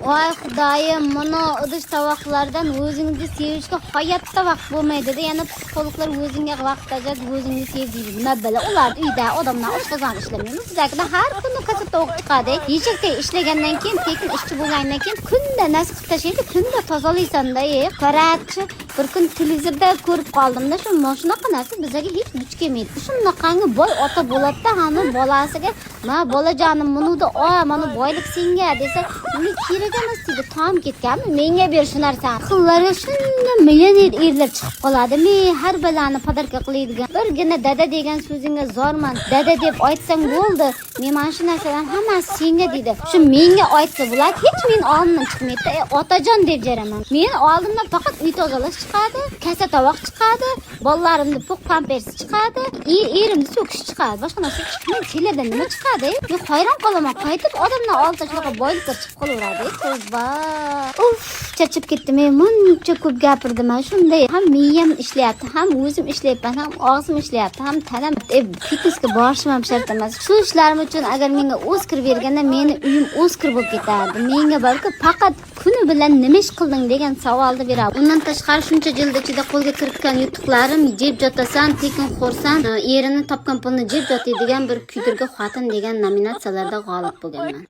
Voy Xudoyim, mana idish tovoqlardan o'zingizni sevishga hayotda vaqt bo'lmaydi-da. Yana psixologlar o'zingga vaqt ajrat, o'zingni sev deydi. Nima bila, ular uyda odamlar oshqozon ishlamaydi. Bizlarda har kuni katta tovuq chiqadi. Yechakda ishlagandan keyin, tekin ishchi bo'lgandan keyin kunda nasib tashlaydi, kunda tozalaysan-da. Qarabchi, bir kun televizorda ko'rib qoldim-da, shu mashinaqa narsa bizga hech duch kelmaydi. Shunaqangi boy ota bo'ladi-da, hani bolasiga, "Ma bolajonim, bunida mana boylik senga" desa, "Uni kerak emas" deydi. Tom ketganmi? Menga ber shu narsani. Qizlarga shunday millioner erlar chiqib qoladi. Men har balani podarka qilaydigan. Birgina dada degan so'zingga zorman. Dada deb aytsang bo'ldi. Men mana shu narsadan hammasi senga deydi. Shu menga aytsa bo'ladi, hech men oldimdan chiqmaydi. Otajon deb jaraman. Men oldimdan faqat uy tozalash chiqadi, kasa tovoq chiqadi, bolalarimni po'q pampers chiqadi, erimni so'kish chiqadi. Boshqa narsa chiqmaydi. Selardan nima chiqadi? Men hayron qolaman. Qaytib odamlar oldida shunaqa boyliklar chiqib qolaveradi. Tavba. Uf, chachib ketdim. Men muncha ko'p gapirdim. Shunday ham miyam ishlayapti, ham o'zim ishlayapman, ham og'zim ishlayapti, ham tanam fitnessga borishim ham shart emas. Shu ishlarim uchun agar menga Oskar berganda, meni uyim Oskar bo'lib ketardi. Menga balki faqat kuni bilan nima ish qilding degan savolni beradi. Undan tashqari shuncha yil ichida qo'lga kiritgan yutuqlarim, jeb jotasan, tekin xo'rsan, erini topgan pulni jeb jotaydigan bir kuydirgi xotin degan nominatsiyalarda g'olib bo'lganman.